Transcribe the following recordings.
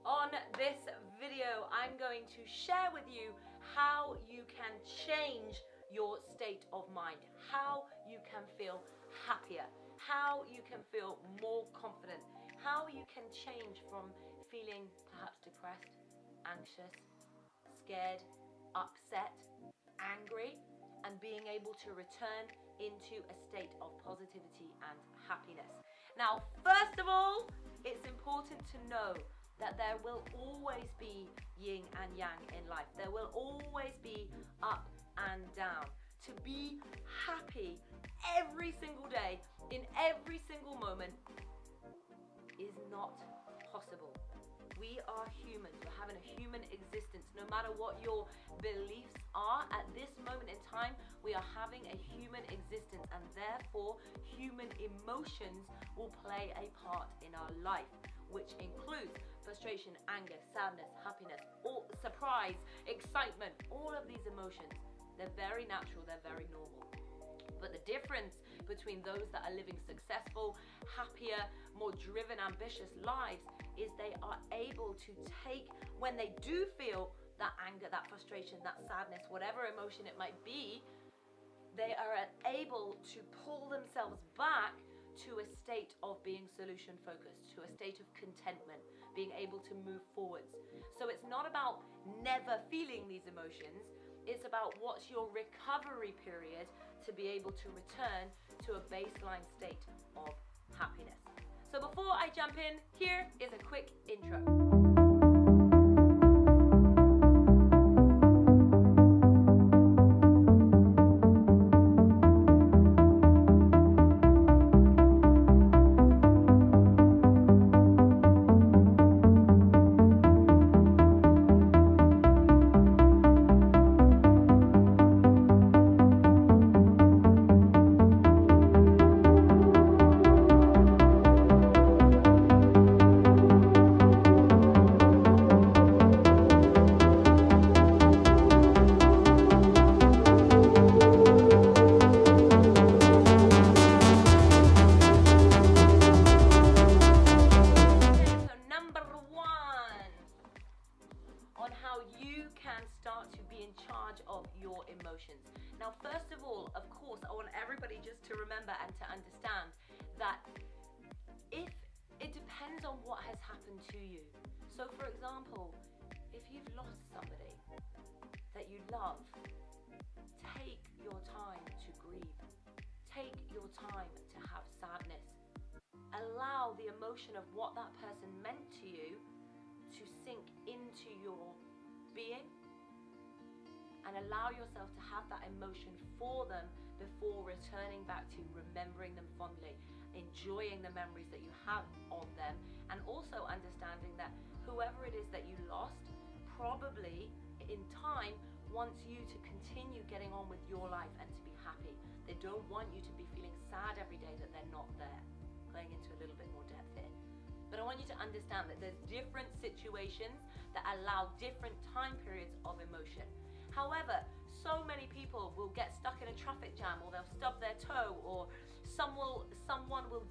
On this video, I'm going to share with you how you can change your state of mind, how you can feel happier, how you can feel more confident, how you can change from feeling perhaps depressed, anxious, scared, upset, angry, and being able to return into a state of positivity and happiness. Now, first of all, it's important to know that there will always be yin and yang in life. There will always be up and down. To be happy every single day, in every single moment, is not possible. We are humans. We're having a human existence. No matter what your beliefs are, at this moment in time, we are having a human existence, and therefore human emotions will play a part in our life, which includes frustration, anger, sadness, happiness, surprise, excitement. All of these emotions, they're very natural, they're very normal. But the difference between those that are living successful, happier, more driven, ambitious lives is they are able to take, when they do feel that anger, that frustration, that sadness, whatever emotion it might be, they are able to pull themselves back to a state of being solution focused, to a state of contentment, being able to move forwards. So it's not about never feeling these emotions, it's about what's your recovery period to be able to return to a baseline state of happiness. So before I jump in, here is a quick intro. Emotions. Now, first of all, of course, I want everybody just to remember and to understand that if it depends on what has happened to you. So, for example, if you've lost somebody that you love, take your time to grieve. Take your time to have sadness. Allow the emotion of what that person meant to you to sink into your being, and allow yourself to have that emotion for them before returning back to remembering them fondly, enjoying the memories that you have of them, and also understanding that whoever it is that you lost probably in time wants you to continue getting on with your life and to be happy. They don't want you to be feeling sad every day that they're not there. Going into a little bit more depth here. But I want you to understand that there's different situations that allow different time periods of emotion. However, so many people will get stuck in a traffic jam, or they'll stub their toe, or someone will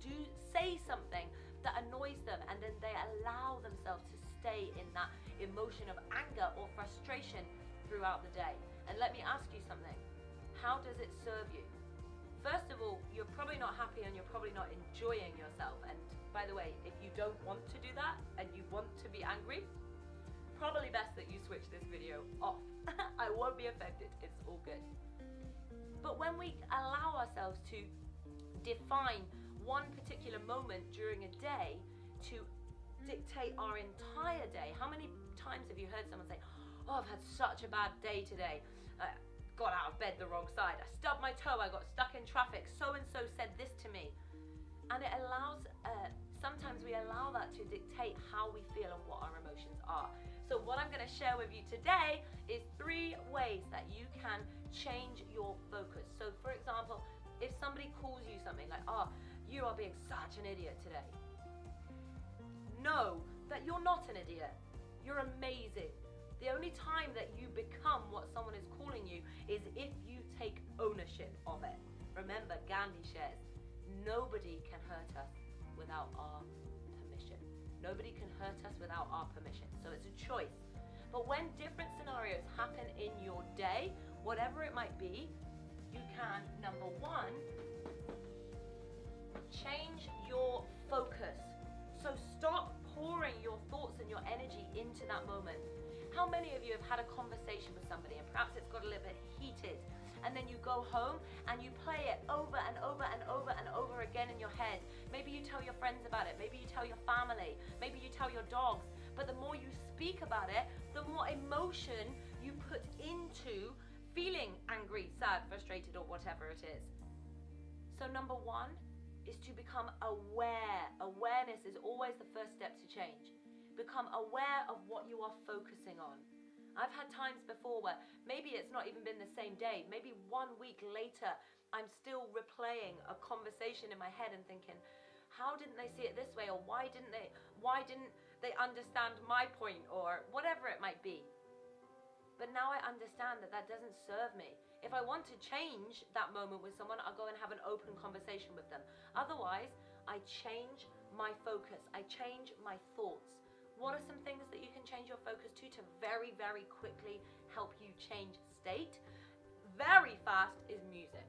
say something that annoys them, and then they allow themselves to stay in that emotion of anger or frustration throughout the day. And let me ask you something. How does it serve you? First of all, you're probably not happy and you're probably not enjoying yourself. And by the way, if you don't want to do that and you want to be angry, probably best that you switch this video off. I won't be affected, it's all good. But when we allow ourselves to define one particular moment during a day to dictate our entire day, how many times have you heard someone say, oh, I've had such a bad day today. I got out of bed the wrong side, I stubbed my toe, I got stuck in traffic, so-and-so said this to me. And it allows, sometimes we allow that to dictate how we feel and what our emotions are. So what I'm going to share with you today is 3 ways that you can change your focus. So for example, if somebody calls you something like, oh, you are being such an idiot today. Know that you're not an idiot. You're amazing. The only time that you become what someone is calling you is if you take ownership of it. Remember, Gandhi shares, nobody can hurt us without our permission. Nobody can hurt us without our permission. So it's a choice. But when different scenarios happen in your day, whatever it might be, you can, number one, change your focus. So stop pouring your thoughts and your energy into that moment. How many of you have had a conversation with somebody and perhaps it's got a little bit heated, and then you go home and you play it over and over and over and over again in your head? Maybe you tell your friends about it, maybe you tell your family, maybe you tell your dogs, but the more you speak about it, the more emotion you put into feeling angry, sad, frustrated, or whatever it is. So number one is to become aware. Awareness is always the first step to change. Become aware of what you are focusing on. I've had times before where maybe it's not even been the same day, maybe 1 week later, I'm still replaying a conversation in my head and thinking, how didn't they see it this way? Or why didn't they understand my point? Or whatever it might be. But now I understand that that doesn't serve me. If I want to change that moment with someone, I'll go and have an open conversation with them. Otherwise, I change my focus. I change my thoughts. What are some things that you can change your focus to very, very quickly help you change state? Very fast is music.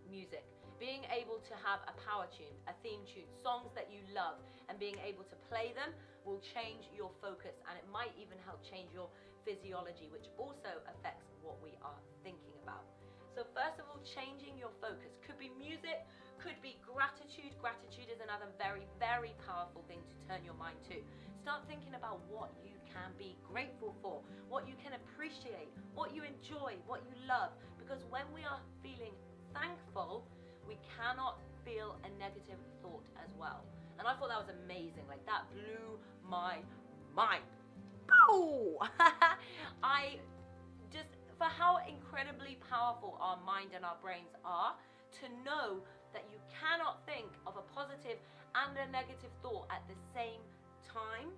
Music. Being able to have a power tune, a theme tune, songs that you love, and being able to play them will change your focus, and it might even help change your physiology, which also affects what we are thinking about. So first of all, changing your focus. Could be music, could be gratitude. Gratitude is another very, very powerful thing to turn your mind to. Start thinking about what you can be grateful for, what you can appreciate, what you enjoy, what you love. Because when we are feeling thankful, we cannot feel a negative thought as well. And I thought that was amazing. Like, that blew my mind. Oh! For how incredibly powerful our mind and our brains are, to know that you cannot think of a positive and a negative thought at the same time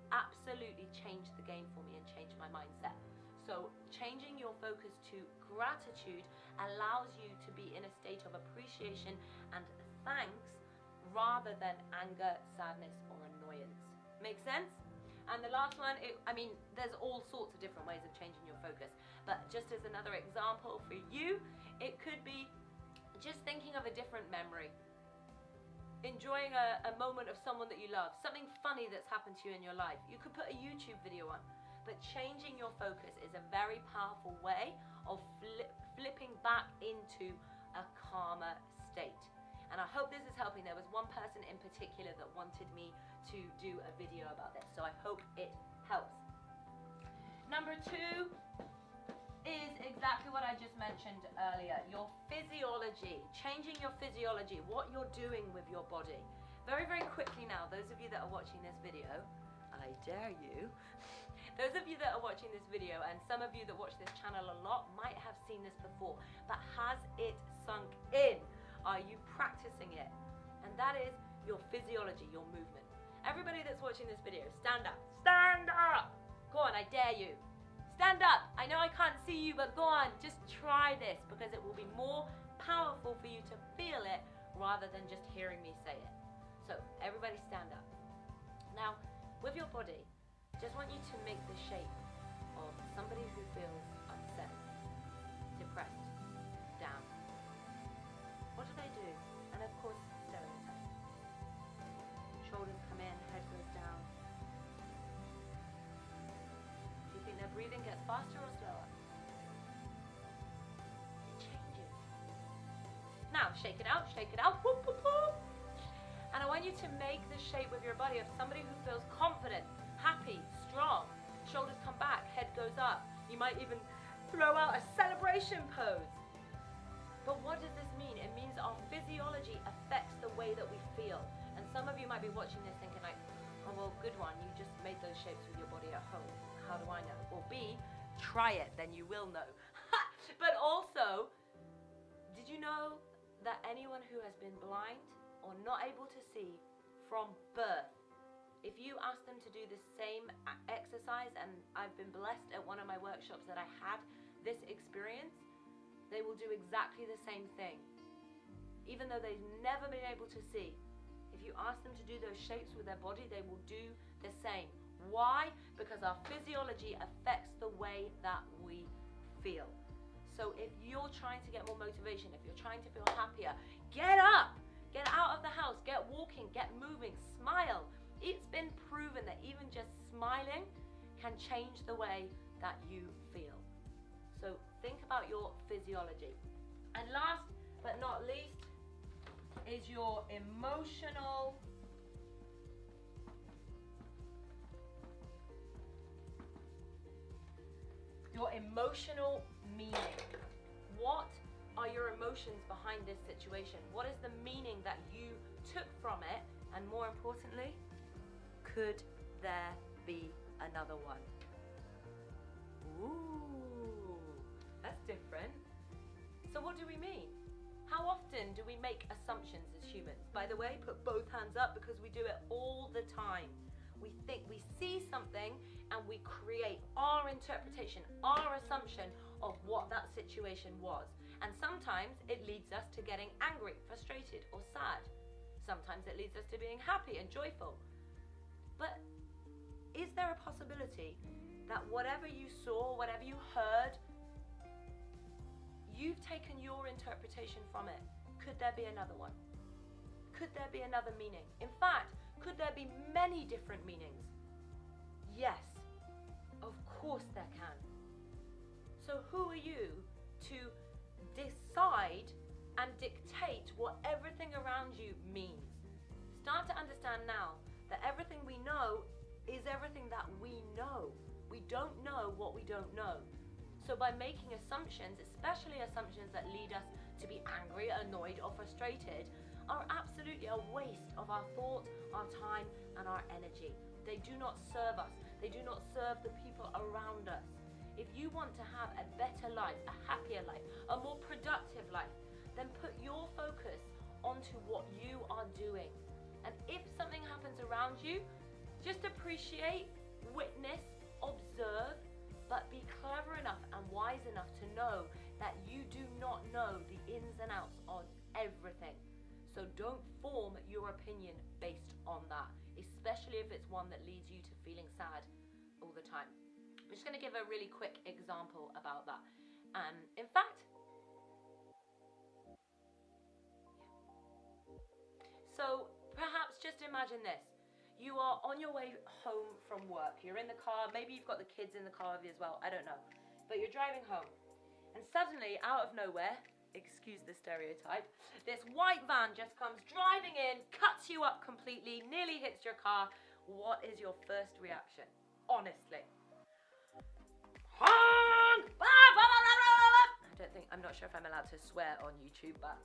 absolutely changed the game for me and changed my mindset. So changing your focus to gratitude allows you to be in a state of appreciation and thanks rather than anger, sadness, or annoyance. Make sense? And the last one, there's all sorts of different ways of changing your focus. But just as another example for you, it could be just thinking of a different memory. Enjoying a moment of someone that you love. Something funny that's happened to you in your life. You could put a YouTube video on. But changing your focus is a very powerful way of flipping back into a calmer state. And I hope this is helping. There was one person in particular that wanted me to do a video about this, so I hope it helps. Number two is exactly what I just mentioned earlier, your physiology. Changing your physiology, what you're doing with your body. Very, very quickly now, those of you that are watching this video, I dare you, those of you that are watching this video, and some of you that watch this channel a lot might have seen this before, but has it sunk in? Are you practicing it? And that is your physiology, your movement. Everybody that's watching this video, stand up. Stand up! Go on, I dare you. Stand up. I know I can't see you, but go on. Just try this, because it will be more powerful for you to feel it rather than just hearing me say it. So everybody stand up. Now, with your body, just want you to make the shape of somebody who feels upset, depressed, down. What do they do? And of course, stereotype. Shoulders come in, head goes down. Do you think their breathing gets faster or slower? It changes. Now, shake it out, whoop, whoop, whoop. And I want you to make the shape with your body of somebody who feels confident, happy, strong. Shoulders come back, head goes up. You might even throw out a celebration pose. But what does this mean? It means our physiology affects the way that we feel. And some of you might be watching this thinking like, oh, well, good one. You just made those shapes with your body at home. How do I know? Well, B, try it, then you will know. But also, did you know that anyone who has been blind or not able to see from birth, if you ask them to do the same exercise, and I've been blessed at one of my workshops that I had this experience, they will do exactly the same thing. Even though they've never been able to see. If If you ask them to do those shapes with their body, they will do the same. Why? Because our physiology affects the way that we feel. So if you're trying to get more motivation, if you're trying to feel happier, get up, get out of the house, get walking, get moving, smile. It's been proven that even just smiling can change the way that you feel. So think about your physiology. And last but not least is your emotional meaning. What are your emotions behind this situation? What is the meaning that you took from it? And more importantly, could there be another one? Ooh, that's different. So what do we mean? How often do we make assumptions as humans? By the way, put both hands up because we do it all the time. We think, we see something and we create our interpretation, our assumption of what that situation was. And sometimes it leads us to getting angry, frustrated, or sad. Sometimes it leads us to being happy and joyful. But is there a possibility that whatever you saw, whatever you heard, you've taken your interpretation from it? Could there be another one? Could there be another meaning? In fact, could there be many different meanings? Yes, of course there can. So who are you to decide and dictate what everything around you means? Start to understand now that everything we know is everything that we know. We don't know what we don't know. So by making assumptions, especially assumptions that lead us to be angry, annoyed, or frustrated, are absolutely a waste of our thought, our time, and our energy. They do not serve us. They do not serve the people around us. If you want to have a better life, a happier life, a more productive life, then put your focus onto what you are doing. And if something happens around you, just appreciate, witness, observe, but be clever enough and wise enough to know that you do not know the ins and outs of everything. So don't form your opinion based on that, especially if it's one that leads you to feeling sad all the time. I'm just going to give a really quick example about that. In fact, so perhaps just imagine this. You are on your way home from work. You're in the car. Maybe you've got the kids in the car with you as well. I don't know. But you're driving home. And suddenly, out of nowhere, excuse the stereotype, this white van just comes driving in, cuts you up completely, nearly hits your car. What is your first reaction? Honestly. Honk! I'm not sure if I'm allowed to swear on YouTube, but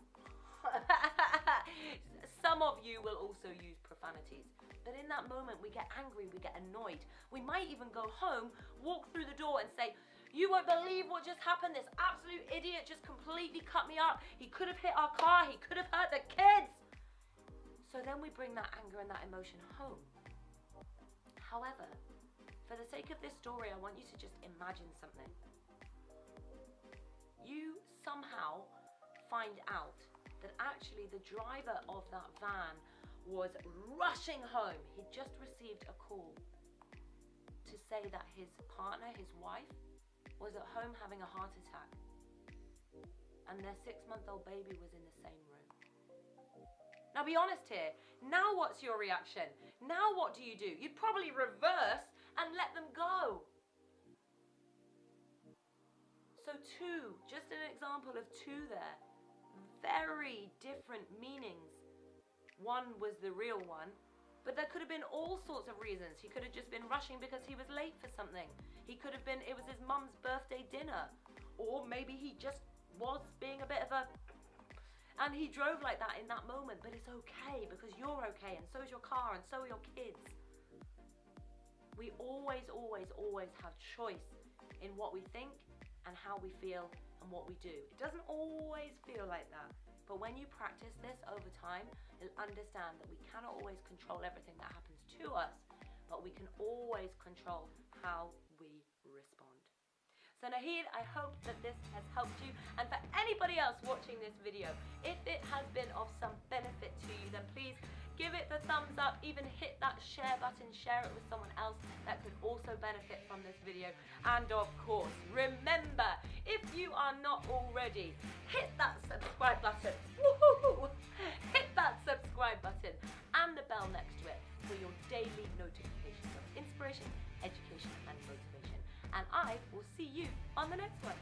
some of you will also use profanities. But in that moment, we get angry, we get annoyed. We might even go home, walk through the door and say, "You won't believe what just happened. This absolute idiot just completely cut me up. He could have hit our car. He could have hurt the kids." So then we bring that anger and that emotion home. However, for the sake of this story, I want you to just imagine something. You somehow find out that actually the driver of that van was rushing home. He'd just received a call to say that his partner, his wife, was at home having a heart attack, and their 6-month-old baby was in the same room. Now be honest here. Now what's your reaction? Now what do? You'd probably reverse and let them go. So just an example of two there. Very different meanings. One was the real one, but there could have been all sorts of reasons. He could have just been rushing because he was late for something. He could have been, it was his mum's birthday dinner. Or maybe he just was being a bit of a, and he drove like that in that moment, but it's okay because you're okay, and so is your car, and so are your kids. We always have choice in what we think and how we feel and what we do. It doesn't always feel like that, but when you practice this over time, you'll understand that we cannot always control everything that happens to us, but we can always control how we respond. So Nahid, I hope that this has helped you, and for anybody else watching this video, if it has been of some benefit to you, then please give it the thumbs up, even hit that share button, share it with someone else that could also benefit from this video. And of course, remember, if you are not already, hit that subscribe button. Woohoo! Hit that subscribe button and the bell next to it for your daily notifications of inspiration, education and motivation. And I will see you on the next one.